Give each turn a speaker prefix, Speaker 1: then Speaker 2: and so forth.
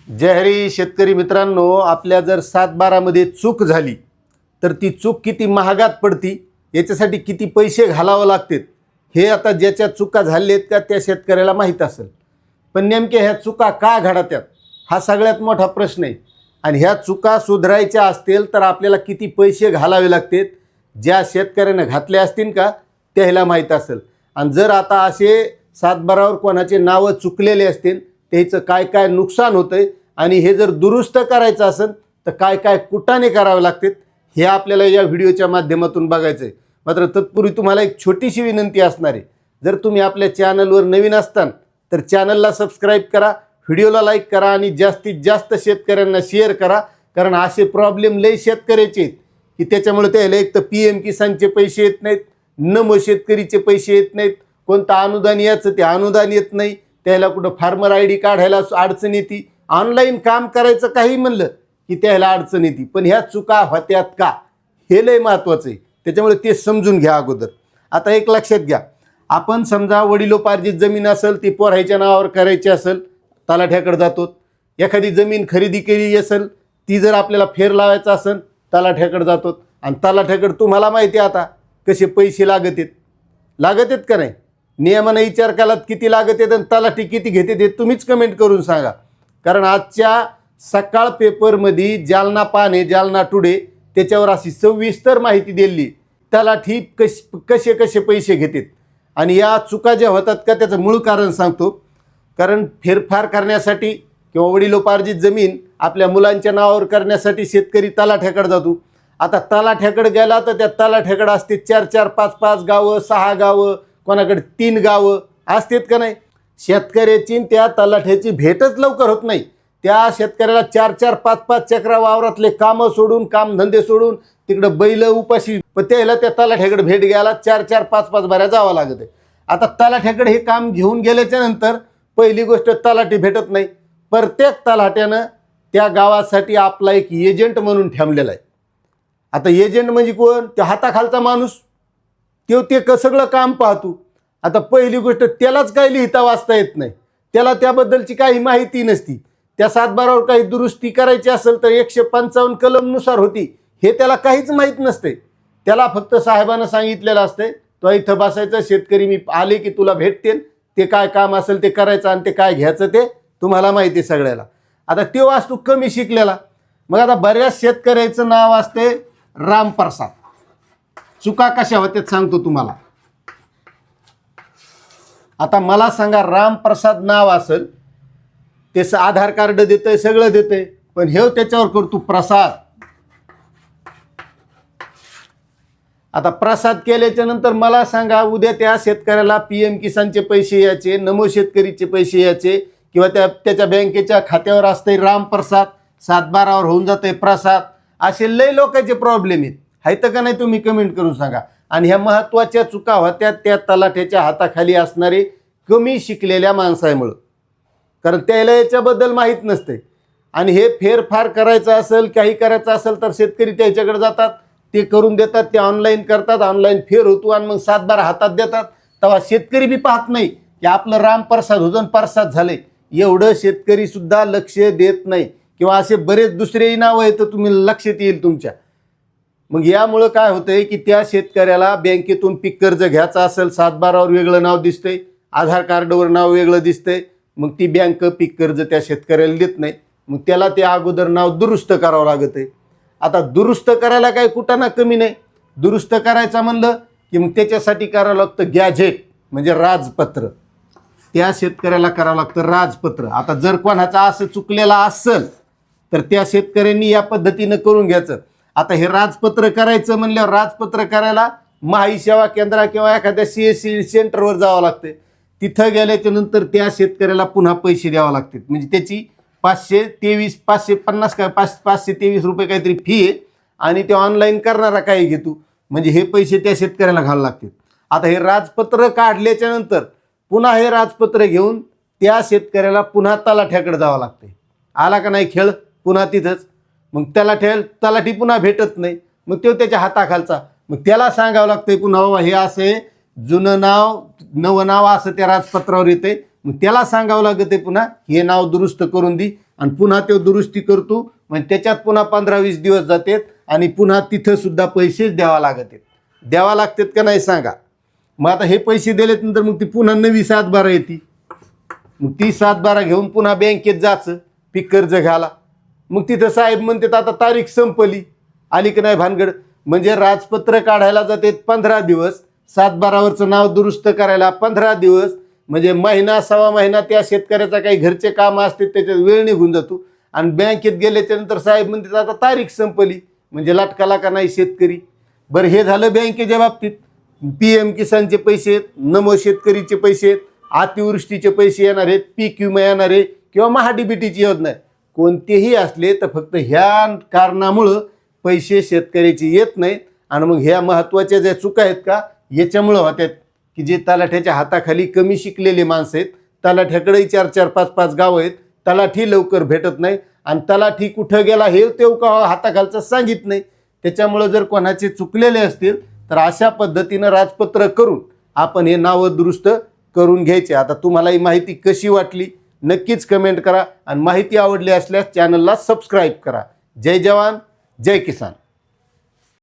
Speaker 1: जय हरी शेतकरी मित्रांनो, आपल्या जर 7-12 मध्ये चूक झाली तर ती चूक किती महागात पडती, याच्यासाठी किती पैसे घालावे लागतात हे आता ज्याच्या चुका झालेत का त्या शेतकऱ्याला माहीत असेल. पण नेमक्या ह्या चुका का घडतात हा सगळ्यात मोठा प्रश्न आहे. आणि ह्या चुका सुधारायच्या असतील तर आपल्याला किती पैसे घालावे लागतात, ज्या शेतकऱ्याने घातले असतील का त्याला माहीत असेल. आणि जर आता असे 7-12वर कोणाचे नावं चुकलेले असतील त्याचं काय काय नुकसान होतंय आणि हे जर दुरुस्त करायचं असेल तर काय काय कुटाने करावे लागतात हे आपल्याला या व्हिडिओच्या माध्यमातून बघायचं आहे. मात्र तत्पूर्वी तुम्हाला एक छोटीशी विनंती असणार आहे. जर तुम्ही आपल्या चॅनलवर नवीन असताल तर चॅनलला सबस्क्राईब करा, व्हिडिओला लाईक करा आणि जास्तीत जास्त शेतकऱ्यांना शेअर करा. कारण असे प्रॉब्लेम लय शेतकऱ्याचे आहेत की त्याच्यामुळे त्याला एक तर PM किसानचे पैसे येत नाहीत, नमो शेतकरीचे पैसे येत नाहीत, कोणतं अनुदान याचं ते अनुदान येत नाही, त्याला कुठं फार्मर ID काढायला अडचण येते, ऑनलाईन काम करायचं काही म्हणलं की त्याला अडचण येते. पण ह्या चुका होत्यात का हे लय महत्त्वाचं आहे. त्याच्यामुळे ते समजून घ्या अगोदर. आता एक लक्षात घ्या, आपण समजा वडिलोपार्जित जमीन असेल ती पोरायच्या नावावर करायची असेल तलाठ्याकडे जातो. एखादी जमीन खरेदी केली असेल ती जर आपल्याला फेर लावायचा असेल तलाठ्याकडे जातो. आणि तलाठ्याकडे तुम्हाला माहिती आहे आता कसे पैसे लागत आहेत का नाही, नियमानं विचार केलात किती लागत आहेत आणि तलाठी किती घेते ते तुम्हीच कमेंट करून सांगा. कारण आजच्या सकाळ पेपरमध्ये जालना पाने जालना टुडे त्याच्यावर अशी सविस्तर माहिती दिली तलाठी कसे कसे पैसे घेतात. आणि या चुका ज्या होतात का त्याचं मूळ कारण सांगतो. कारण फेरफार करण्यासाठी किंवा वडिलोपार्जित जमीन आपल्या मुलांच्या नावावर करण्यासाठी शेतकरी तलाठ्याकडे जातो. आता तलाठ्याकडे गेला तर त्या तलाठ्याकडे असते 4-4, 5-5 गावं, 6 गावं, कोणाकडे 3 गावं असतात का नाही. शेतकऱ्याची त्या तलाठ्याची भेटच लवकर होत नाही. त्या शेतकऱ्याला 4-4, 5-5 चक्रा वावरातले कामं सोडून, कामधंदे सोडून तिकडं बैल उपाशी, पण त्याला त्या तलाठ्याकडे भेट घ्यायला 4-4, 5-5 बाऱ्या जावं लागत आहे. आता तलाठ्याकडे हे काम घेऊन गेल्याच्या नंतर पहिली गोष्ट तलाठी भेटत नाही. प्रत्येक तलाठ्यानं त्या गावासाठी आपला एक एजंट म्हणून ठेवलेला आहे. आता एजंट म्हणजे कोण, त्या हाताखालचा माणूस, ते सगळं काम पाहतो. आता पहिली गोष्ट त्यालाच काही लिहिता वाचता येत नाही, त्याला त्याबद्दलची काही माहिती नसती. त्या 7-12वर काही दुरुस्ती करायची असेल तर 155 कलमनुसार होती हे त्याला काहीच माहीत नसते. त्याला फक्त साहेबानं सांगितलेलं असते तो इथं बसायचं, शेतकरी मी आले की तुला भेटते, ते काय काम असेल ते करायचं आणि ते काय घ्यायचं ते तुम्हाला माहिती आहे सगळ्याला. आता ते वास्तू कमी शिकलेला. मग आता बऱ्याच शेतकऱ्याचं नाव असते रामप्रसाद. चुका कशा होत्यात सांगतो तुम्हाला. आता मला सांगा, रामप्रसाद नाव असेल त्याचं आधार कार्ड देतंय, सगळं देतंय, पण हे त्याच्यावर करतो प्रसाद. आता प्रसाद केल्याच्या नंतर मला सांगा उद्या त्या शेतकऱ्याला PM किसानचे पैसे यायचे, नमो शेतकरीचे पैसे यायचे किंवा त्याच्या बँकेच्या खात्यावर असते रामप्रसाद, 7-12वर होऊन जाते प्रसाद. असे लय लोकांचे प्रॉब्लेम आहेत का नाही तुम्ही कमेंट करून सांगा. आणि ह्या महत्त्वाच्या चुका होत्या त्या तलाठ्याच्या हाताखाली असणारे कमी शिकलेल्या माणसामुळं. कारण त्याला याच्याबद्दल माहीत नसते. आणि हे फेरफार करायचं असेल, काही करायचं असेल तर शेतकरी त्याच्याकडे जातात, ते करून देतात, ते ऑनलाईन करतात, ऑनलाईन फेर होतो आणि मग 7-12 हातात देतात. तेव्हा शेतकरी बी पाहत नाही की आपलं रामप्रसाद होतं प्रसाद झाले, एवढं शेतकरी सुद्धा लक्ष देत नाही. किंवा असे बरेच दुसरेही नावं आहेत तर तुम्ही लक्षात येईल तुमच्या. मग यामुळं काय होतंय की त्या शेतकऱ्याला बँकेतून पीक कर्ज घ्यायचं असेल 7-12वर वेगळं नाव दिसतंय, आधार कार्डवर नाव वेगळं दिसतंय, मग ती बँक पीक कर्ज त्या शेतकऱ्याला देत नाही. मग त्याला ते अगोदर नाव दुरुस्त करावं लागत आहे. आता दुरुस्त करायला काही कुठं कमी नाही. दुरुस्त करायचं म्हणलं की मग त्याच्यासाठी करावं लागतं गॅझेट म्हणजे राजपत्र. त्या शेतकऱ्याला करावं लागतं राजपत्र. आता जर कोणाचा असं चुकलेला असेल तर त्या शेतकऱ्यांनी या पद्धतीनं करून घ्यायचं. आता हे राजपत्र करायचं म्हणल्यावर राजपत्र करायला माही सेवा केंद्र किंवा एखाद्या CSC सेंटरवर जावं लागतं. तिथं गेल्याच्या नंतर त्या शेतकऱ्याला पुन्हा पैसे द्यावे लागतात. म्हणजे त्याची 523 काय 523 रुपये काहीतरी फी आहे आणि ते ऑनलाईन करणारा काही घेतो. म्हणजे हे पैसे त्या शेतकऱ्याला घालावे लागतात. आता हे राजपत्र काढल्याच्या नंतर पुन्हा हे राजपत्र घेऊन त्या शेतकऱ्याला पुन्हा तलाठ्याकडे जावं लागते. आला का नाही खेळ पुन्हा तिथंच. मग तलाठी पुन्हा भेटत नाही. मग तो त्याच्या हाताखालचा, मग त्याला सांगावं लागतंय पुन्हा बाबा हे असे जुनं नाव नवं नाव असं त्या राजपत्रावर येते. मग त्याला सांगावं लागतं पुन्हा हे नाव दुरुस्त करून दे. आणि पुन्हा तो दुरुस्ती करतो. म्हणजे त्याच्यात पुन्हा 15-20 दिवस जातात आणि पुन्हा तिथं सुद्धा पैसेच द्यावा लागतात का नाही सांगा. मग आता हे पैसे दिल्यानंतर मग ती पुन्हा नवी 7/12 येते. मग ती 7/12 घेऊन पुन्हा बँकेत जायचं पीक कर्ज घ्यायला. मग तिथं साहेब म्हणतात आता तारीख संपली, आली की नाही भानगड. म्हणजे राजपत्र काढायला जाते 15 दिवस, 7/12वरचं नाव दुरुस्त करायला 15 दिवस, म्हणजे महिना सव्वा महिना त्या शेतकऱ्याचा काही घरचे कामं असते त्याच्यात वेळ निघून जातो. आणि बँकेत गेल्याच्या नंतर साहेब म्हणतात आता तारीख संपली, म्हणजे लटकाला का नाही शेतकरी. बरं हे झालं बँकेच्या बाबतीत. PM किसानचे पैसे आहेत, नमो शेतकरीचे पैसे आहेत, अतिवृष्टीचे पैसे येणार आहेत, पीक विमा येणार आहे किंवा महाडीबीटीची योजना आहे, कोणतेही असले तर फक्त ह्या कारणामुळं पैसे शेतकऱ्याचे येत नाहीत. आणि मग ह्या महत्त्वाच्या ज्या चुका आहेत का याच्यामुळं होत्यात की जे तलाठ्याच्या हाताखाली कमी शिकलेले माणसं आहेत, तलाठ्याकडेही 4-4, 5-5 गावं आहेत, तलाठी लवकर भेटत नाही आणि तलाठी कुठं गेला हे तेव्हा हाताखालचं सांगित नाही. त्याच्यामुळं जर कोणाचे चुकलेले असतील तर अशा पद्धतीनं राजपत्र करून आपण हे नावं दुरुस्त करून घ्यायचे. आता तुम्हाला ही माहिती कशी वाटली नक्कीच कमेंट करा आणि माहिती आवडली असल्यास चॅनलला सबस्क्राईब करा. जय जवान जय किसान.